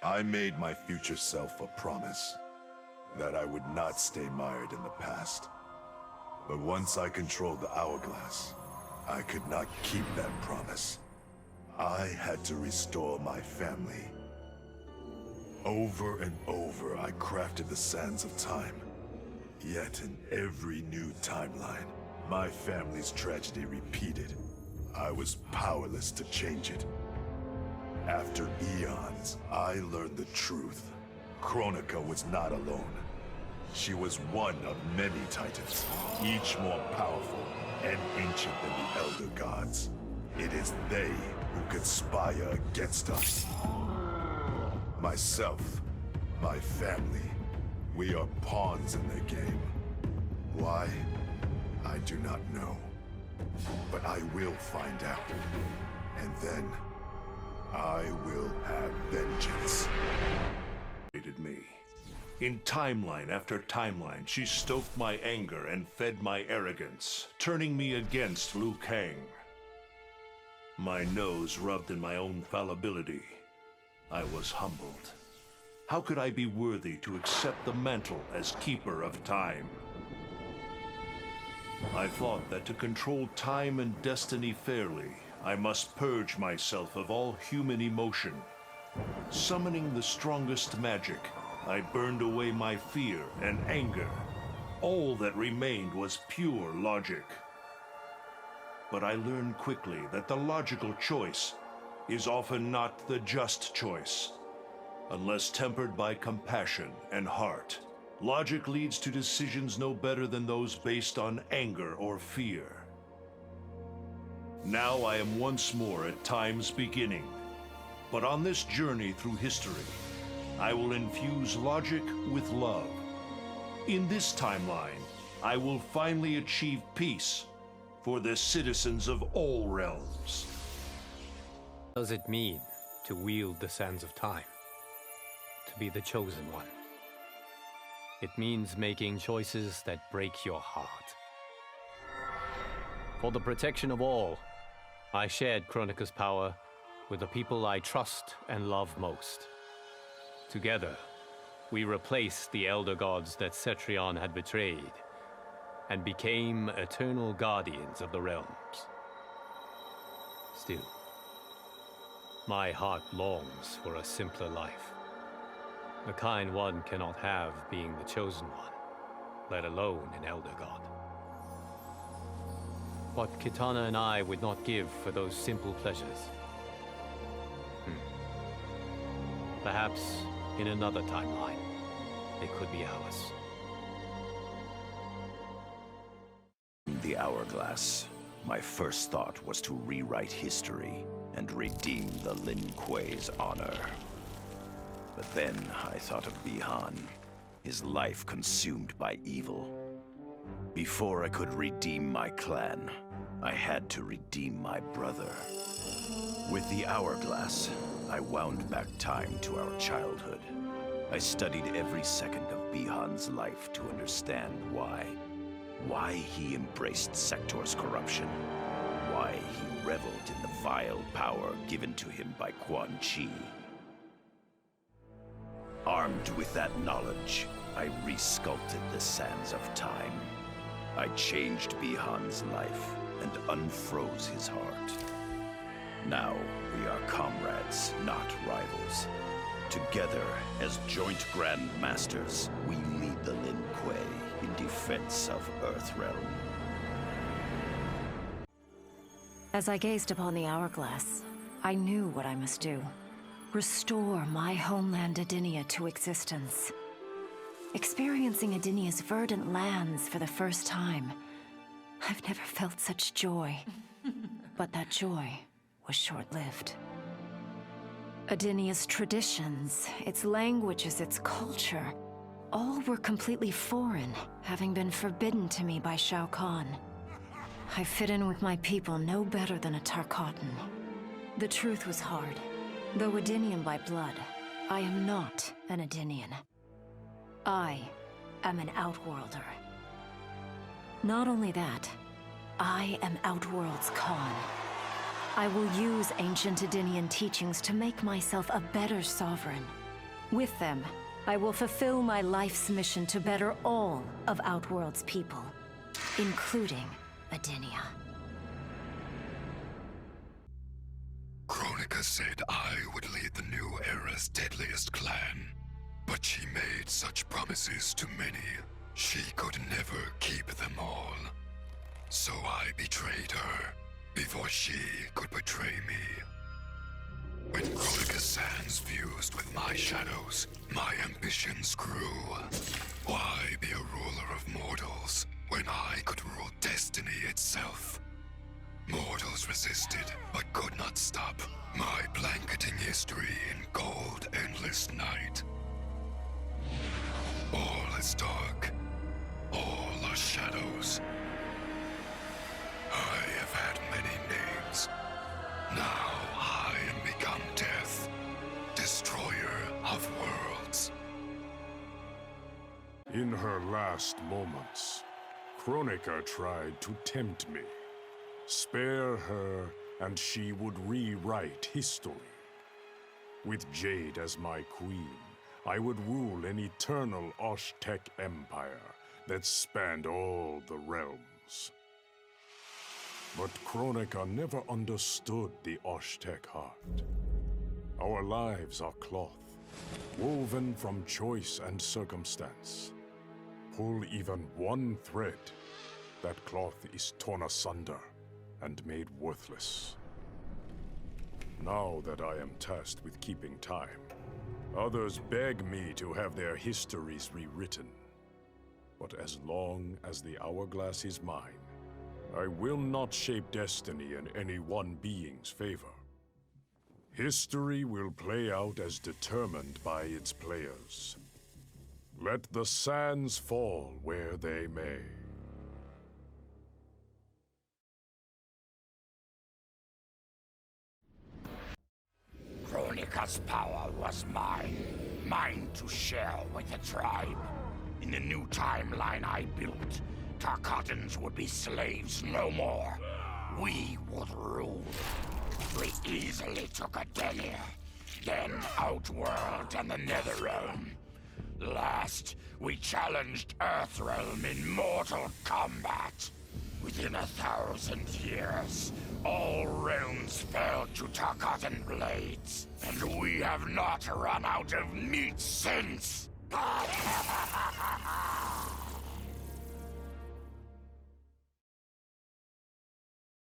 I made my future self a promise that I would not stay mired in the past. But once I controlled the hourglass, I could not keep that promise. I had to restore my family. Over and over, I crafted the sands of time. Yet in every new timeline, my family's tragedy repeated. I was powerless to change it. After eons, I learned the truth. Kronika was not alone. She was one of many titans, each more powerful and ancient than the Elder Gods. It is they who conspire against us. Myself, my family, we are pawns in their game. Why? I do not know. But I will find out. And then, I will have vengeance. Me. In timeline after timeline, she stoked my anger and fed my arrogance, turning me against Liu Kang. My nose rubbed in my own fallibility. I was humbled. How could I be worthy to accept the mantle as keeper of time? I thought that to control time and destiny fairly, I must purge myself of all human emotion. Summoning the strongest magic, I burned away my fear and anger. All that remained was pure logic. But I learned quickly that the logical choice is often not the just choice. Unless tempered by compassion and heart, logic leads to decisions no better than those based on anger or fear. Now I am once more at time's beginning. But on this journey through history, I will infuse logic with love. In this timeline, I will finally achieve peace for the citizens of all realms. What does it mean to wield the sands of time? To be the chosen one? It means making choices that break your heart. For the protection of all, I shared Kronika's power with the people I trust and love most. Together, we replaced the Elder Gods that Cetrion had betrayed, and became eternal guardians of the realms. Still, my heart longs for a simpler life. The kind one cannot have being the chosen one, let alone an Elder God. What Kitana and I would not give for those simple pleasures. Perhaps in another timeline, it could be ours. The hourglass. My first thought was to rewrite history and redeem the Lin Kuei's honor. But then I thought of Bi-Han, his life consumed by evil. Before I could redeem my clan, I had to redeem my brother. With the hourglass, I wound back time to our childhood. I studied every second of Bi-Han's life to understand why. Why he embraced Sector's corruption. Why he reveled in the vile power given to him by Quan Chi. Armed with that knowledge, I resculpted the sands of time. I changed Bi-Han's life and unfroze his heart. Now we are comrades, not rivals. Together, as joint Grand Masters, we lead the Lin Kuei in defense of Earthrealm. As I gazed upon the hourglass, I knew what I must do. Restore my homeland Edenia to existence. Experiencing Edenia's verdant lands for the first time, I've never felt such joy. But that joy was short-lived. Edenia's traditions, its languages, its culture, all were completely foreign, having been forbidden to me by Shao Kahn. I fit in with my people no better than a Tarkatan. The truth was hard. Though Edenian by blood, I am not an Edenian. I am an Outworlder. Not only that, I am Outworld's Khan. I will use ancient Edenian teachings to make myself a better sovereign, With them, I will fulfill my life's mission to better all of Outworld's people, including Adenia. Kronika said I would lead the new era's deadliest clan, but she made such promises to many, she could never keep them all. So I betrayed her, before she could betray me. When Kronika's sands fused with my shadows, my ambitions grew. Why be a ruler of mortals, when I could rule destiny itself? Mortals resisted, but could not stop my blanketing history in cold, endless night. All is dark. All are shadows. I have had many names. Now I am become death, destroyer of worlds. In her last moments, Kronika tried to tempt me. Spare her, and she would rewrite history. With Jade as my queen, I would rule an eternal Osh-Tech empire that spanned all the realms. But Kronika never understood the Osh-Tech heart. Our lives are cloth, woven from choice and circumstance. Pull even one thread, that cloth is torn asunder and made worthless. Now that I am tasked with keeping time, others beg me to have their histories rewritten. But as long as the hourglass is mine, I will not shape destiny in any one being's favor. History will play out as determined by its players. Let the sands fall where they may. Kronika's power was mine to share with the tribe. In the new timeline I built, Tarkatans would be slaves no more. We would rule. We easily took Adenia, then Outworld and the Netherrealm. Last, we challenged Earthrealm in mortal combat. Within 1,000 years, all realms fell to Tarkatan blades, and we have not run out of meat since!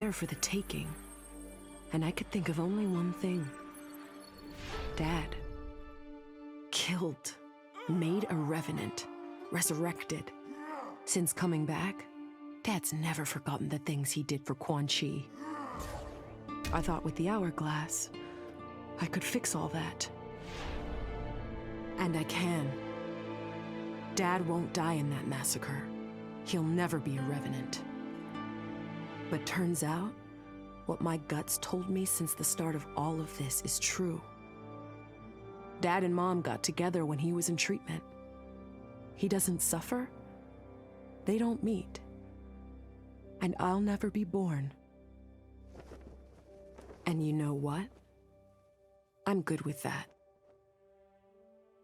There for the taking, and I could think of only one thing. Dad. Killed. Made a revenant. Resurrected. Since coming back, Dad's never forgotten the things he did for Quan Chi. I thought with the hourglass, I could fix all that. And I can. Dad won't die in that massacre. He'll never be a revenant. But turns out, what my guts told me since the start of all of this is true. Dad and Mom got together when he was in treatment. He doesn't suffer. They don't meet. And I'll never be born. And you know what? I'm good with that.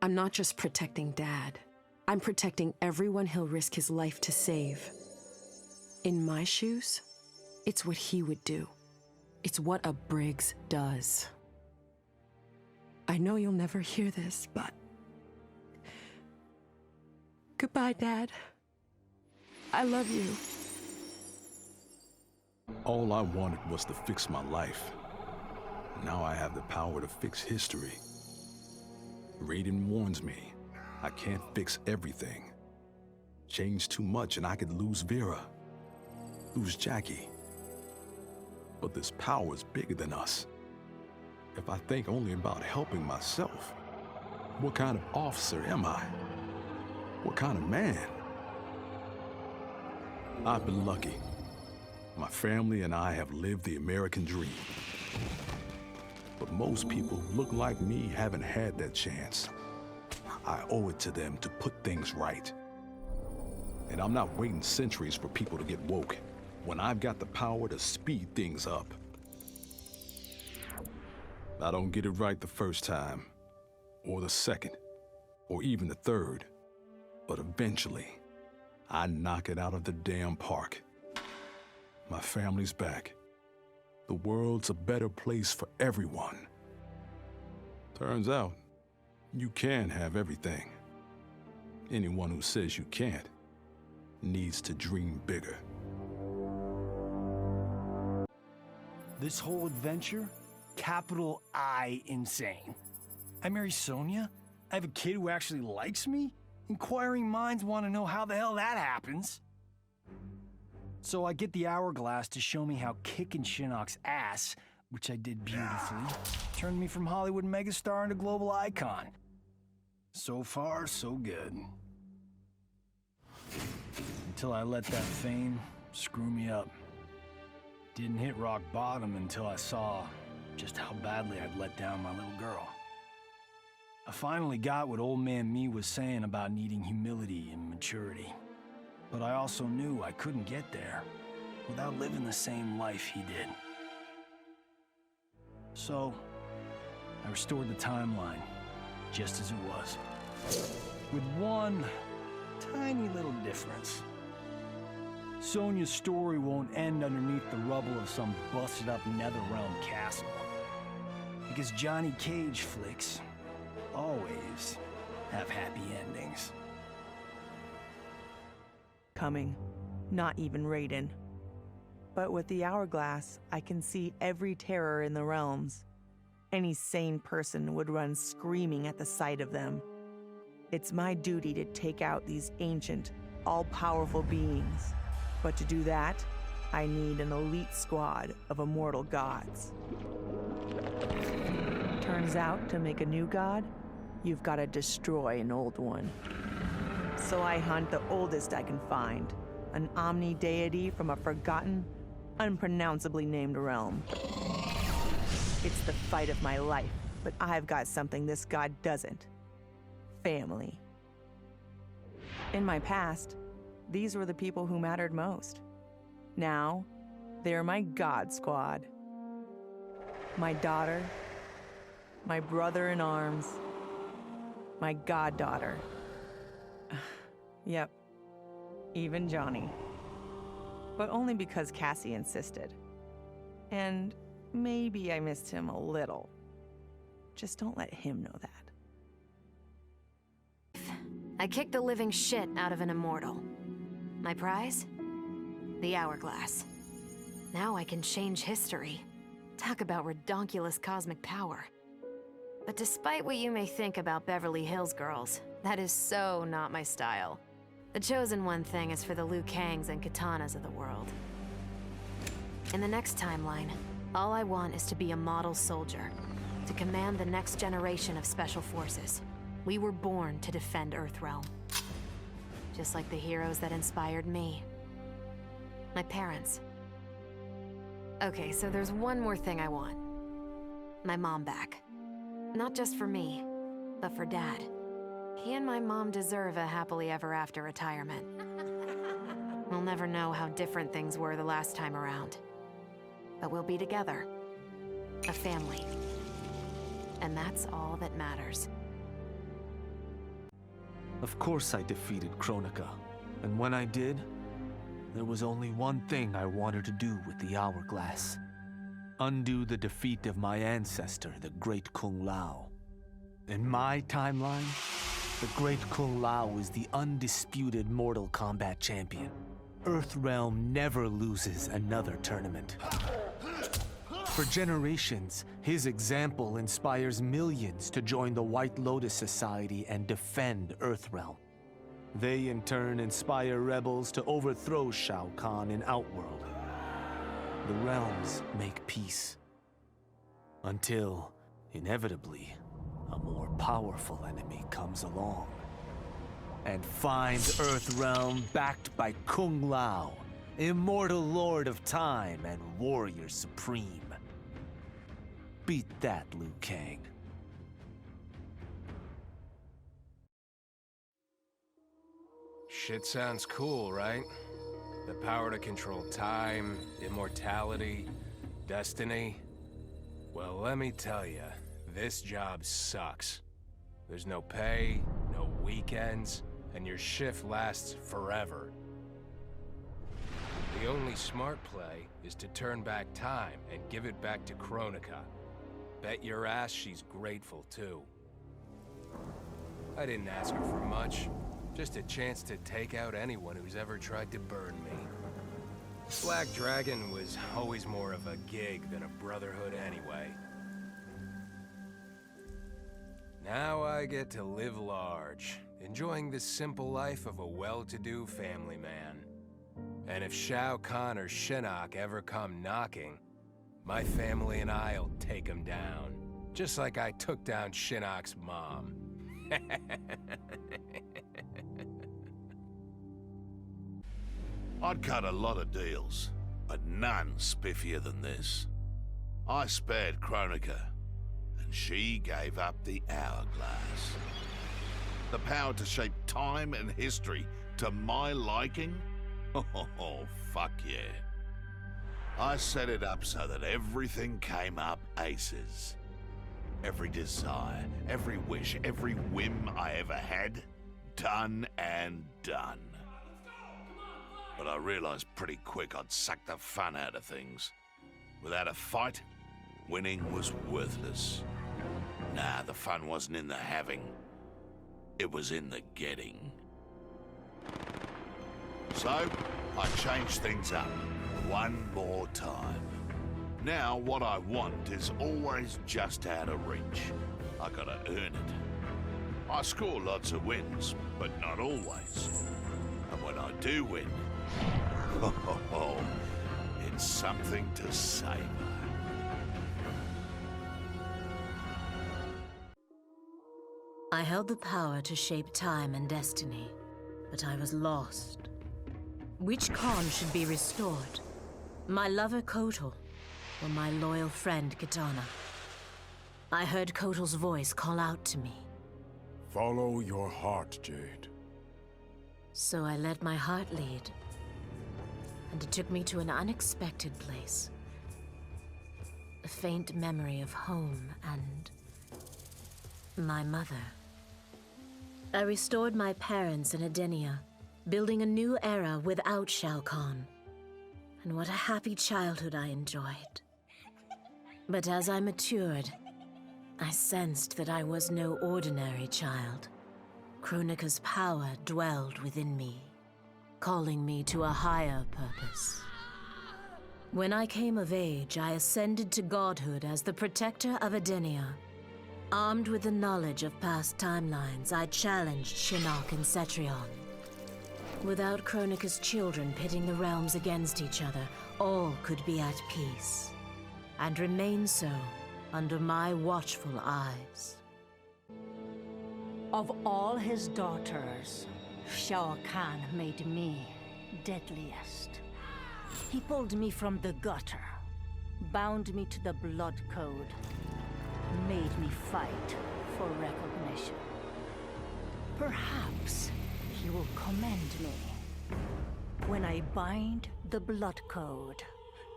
I'm not just protecting Dad. I'm protecting everyone he'll risk his life to save. In my shoes, it's what he would do. It's what a Briggs does. I know you'll never hear this, but... Goodbye, Dad. I love you. All I wanted was to fix my life. Now I have the power to fix history. Raiden warns me, I can't fix everything. Change too much and I could lose Vera, lose Jackie. But this power is bigger than us. If I think only about helping myself, what kind of officer am I? What kind of man? I've been lucky. My family and I have lived the American dream. But most people who look like me haven't had that chance. I owe it to them to put things right. And I'm not waiting centuries for people to get woke when I've got the power to speed things up. I don't get it right the first time, or the second. or even the third. But eventually, I knock it out of the damn park. My family's back. The world's a better place for everyone. Turns out, you can have everything. Anyone who says you can't needs to dream bigger. This whole adventure, capital I insane. I marry Sonia? I have a kid who actually likes me? Inquiring minds want to know how the hell that happens. So I get the hourglass to show me how kicking Shinnok's ass, which I did beautifully, turned me from Hollywood megastar into global icon. So far, so good. Until I let that fame screw me up. Didn't hit rock bottom until I saw just how badly I'd let down my little girl. I finally got what old man me was saying about needing humility and maturity. But I also knew I couldn't get there without living the same life he did. So, I restored the timeline, just as it was. With one tiny little difference. Sonia's story won't end underneath the rubble of some busted-up Netherrealm castle. Because Johnny Cage flicks always have happy endings. Coming, not even Raiden. But with the hourglass, I can see every terror in the realms. Any sane person would run screaming at the sight of them. It's my duty to take out these ancient, all-powerful beings. But to do that, I need an elite squad of immortal gods. Turns out, to make a new god, you've got to destroy an old one. So I hunt the oldest I can find, an omni-deity from a forgotten, unpronounceably named realm. It's the fight of my life, but I've got something this god doesn't. Family. In my past, these were the people who mattered most. Now, they're my god squad. My daughter, my brother in arms, my goddaughter. Yep, even Johnny. But only because Cassie insisted. And maybe I missed him a little. Just don't let him know that. I kicked the living shit out of an immortal. My prize? The hourglass. Now I can change history. Talk about redonkulous cosmic power. But despite what you may think about Beverly Hills girls, that is so not my style. The chosen one thing is for the Liu Kangs and Katanas of the world. In the next timeline, all I want is to be a model soldier, to command the next generation of special forces. We were born to defend Earthrealm. Just like the heroes that inspired me. My parents. Okay, so there's one more thing I want. My mom back. Not just for me, but for Dad. He and my mom deserve a happily ever after retirement. We'll never know how different things were the last time around. But we'll be together. A family. And that's all that matters. Of course I defeated Kronika, and when I did, there was only one thing I wanted to do with the hourglass. Undo the defeat of my ancestor, the Great Kung Lao. In my timeline, the Great Kung Lao is the undisputed Mortal Kombat champion. Earthrealm never loses another tournament. For generations, his example inspires millions to join the White Lotus Society and defend Earthrealm. They in turn inspire rebels to overthrow Shao Kahn in Outworld. The realms make peace. Until, inevitably, a more powerful enemy comes along and finds Earthrealm backed by Kung Lao, immortal lord of time and warrior supreme. Beat that, Liu Kang. Shit sounds cool, right? The power to control time, immortality, destiny. Well, let me tell you, this job sucks. There's no pay, no weekends, and your shift lasts forever. The only smart play is to turn back time and give it back to Kronika. Bet your ass she's grateful, too. I didn't ask her for much, just a chance to take out anyone who's ever tried to burn me. Black Dragon was always more of a gig than a brotherhood anyway. Now I get to live large, enjoying the simple life of a well-to-do family man. And if Shao Kahn or Shinnok ever come knocking, my family and I'll take them down. Just like I took down Shinnok's mom. I'd cut a lot of deals, but none spiffier than this. I spared Kronika, and she gave up the hourglass. The power to shape time and history to my liking? Oh, fuck yeah. I set it up so that everything came up aces. Every desire, every wish, every whim I ever had, done and done. But I realized pretty quick I'd suck the fun out of things. Without a fight, winning was worthless. Nah, the fun wasn't in the having. It was in the getting. So, I changed things up one more time. Now, what I want is always just out of reach. I gotta earn it. I score lots of wins, but not always. And when I do win, it's something to savor. I held the power to shape time and destiny, but I was lost. Which Khan should be restored? My lover Kotal, or my loyal friend Kitana? I heard Kotal's voice call out to me. Follow your heart, Jade. So I let my heart lead, and it took me to an unexpected place. A faint memory of home and my mother. I restored my parents in Edenia, building a new era without Shao Kahn. And what a happy childhood I enjoyed. But as I matured, I sensed that I was no ordinary child. Kronika's power dwelled within me, calling me to a higher purpose. When I came of age, I ascended to godhood as the protector of Edenia. Armed with the knowledge of past timelines, I challenged Shinnok and Cetrion. Without Kronika's children pitting the realms against each other, all could be at peace, and remain so under my watchful eyes. Of all his daughters, Shao Kahn made me deadliest. He pulled me from the gutter, bound me to the blood code, made me fight for recognition. Perhaps he will commend me when I bind the blood code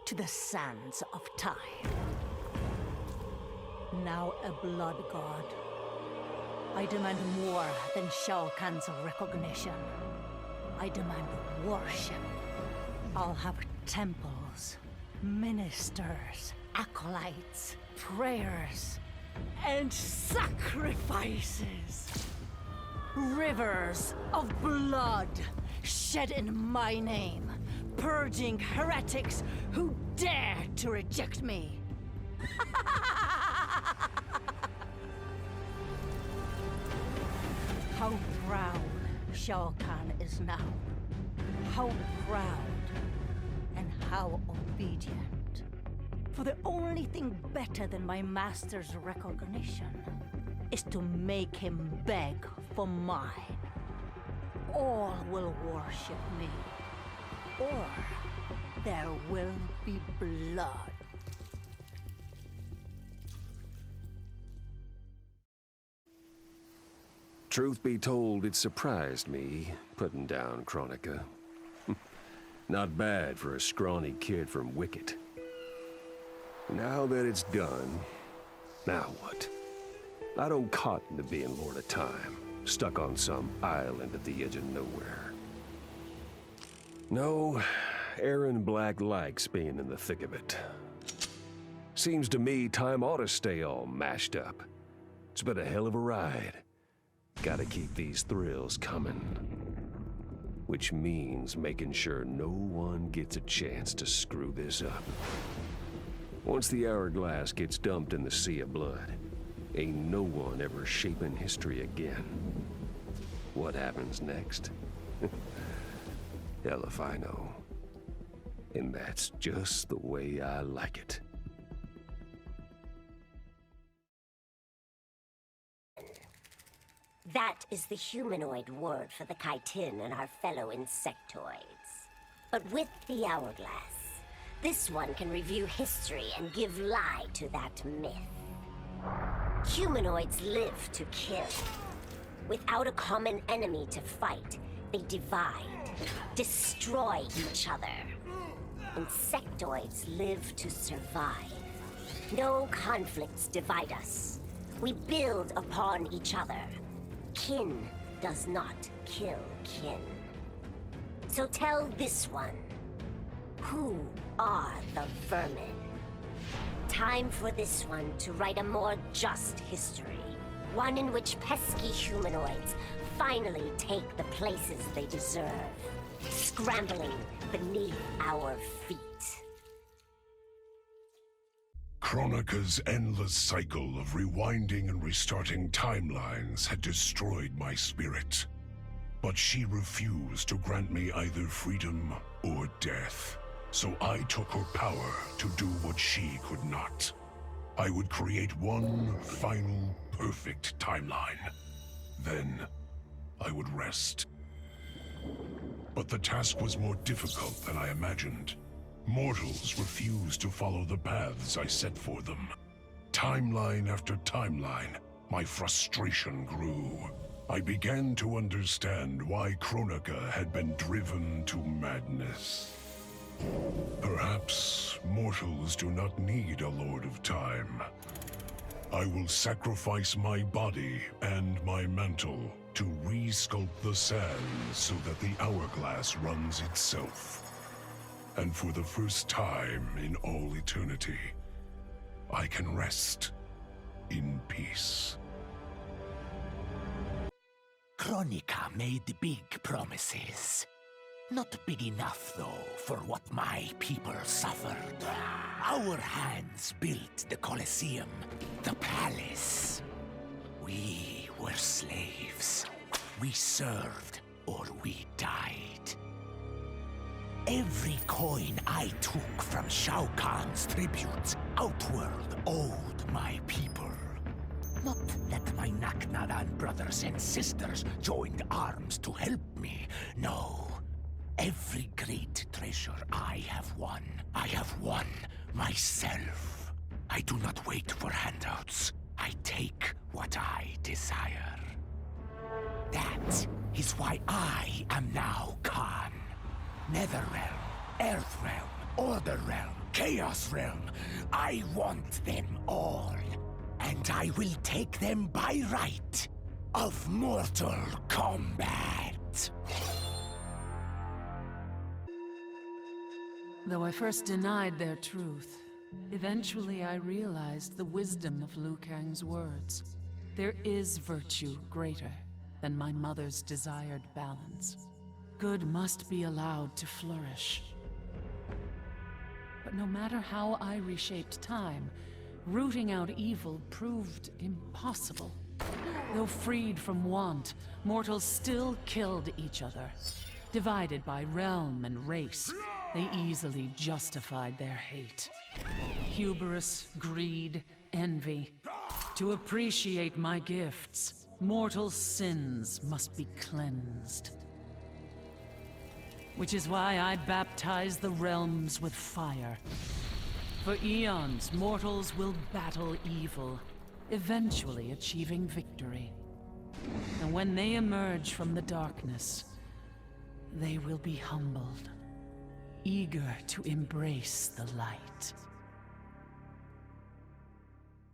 to the sands of time. Now a blood god, I demand more than Shao Kahn's recognition. I demand worship. I'll have temples, ministers, acolytes, prayers, and sacrifices. Rivers of blood shed in my name, purging heretics who dare to reject me. How proud Shao Kahn is now. How proud and how obedient. For the only thing better than my master's recognition is to make him beg for mine. All will worship me, or there will be blood. Truth be told, it surprised me, putting down Kronika. Not bad for a scrawny kid from Wicket. Now that it's done, now what? I don't cotton to being Lord of Time. stuck on some island at the edge of nowhere. No, Aaron Black likes being in the thick of it. Seems to me time ought to stay all mashed up. It's been a hell of a ride. Gotta keep these thrills coming. Which means making sure no one gets a chance to screw this up. Once the hourglass gets dumped in the sea of blood, ain't no one ever shaping history again. What happens next? Hell if I know. And that's just the way I like it. That is the humanoid word for the chitin and our fellow insectoids. But with the hourglass, this one can review history and give lie to that myth. Humanoids live to kill. Without a common enemy to fight, they divide, destroy each other. Insectoids live to survive. No conflicts divide us. We build upon each other. Kin does not kill kin. So tell this one, who are the vermin? Time for this one to write a more just history. One in which pesky humanoids finally take the places they deserve, scrambling beneath our feet. Kronika's endless cycle of rewinding and restarting timelines had destroyed my spirit. But she refused to grant me either freedom or death. So I took her power to do what she could not. I would create one final, perfect timeline. Then, I would rest. But the task was more difficult than I imagined. Mortals refused to follow the paths I set for them. Timeline after timeline, my frustration grew. I began to understand why Kronika had been driven to madness. Perhaps mortals do not need a Lord of Time. I will sacrifice my body and my mantle to re-sculpt the sands so that the hourglass runs itself. And for the first time in all eternity, I can rest in peace. Kronika made big promises. Not big enough, though, for what my people suffered. Our hands built the Colosseum, the palace. We were slaves. We served or we died. Every coin I took from Shao Kahn's tributes outworld owed my people. Not that my Naknadan brothers and sisters joined arms to help me, no. Every great treasure I have won myself. I do not wait for handouts. I take what I desire. That is why I am now Khan. Netherrealm, Earthrealm, Order Realm, Chaos Realm. I want them all. And I will take them by right of Mortal Kombat. Though I first denied their truth, eventually I realized the wisdom of Liu Kang's words. There is virtue greater than my mother's desired balance. Good must be allowed to flourish. But no matter how I reshaped time, rooting out evil proved impossible. Though freed from want, mortals still killed each other. Divided by realm and race, they easily justified their hate. Hubris, greed, envy. To appreciate my gifts, mortal sins must be cleansed. Which is why I baptize the realms with fire. For eons, mortals will battle evil, eventually achieving victory. And when they emerge from the darkness, they will be humbled, eager to embrace the light.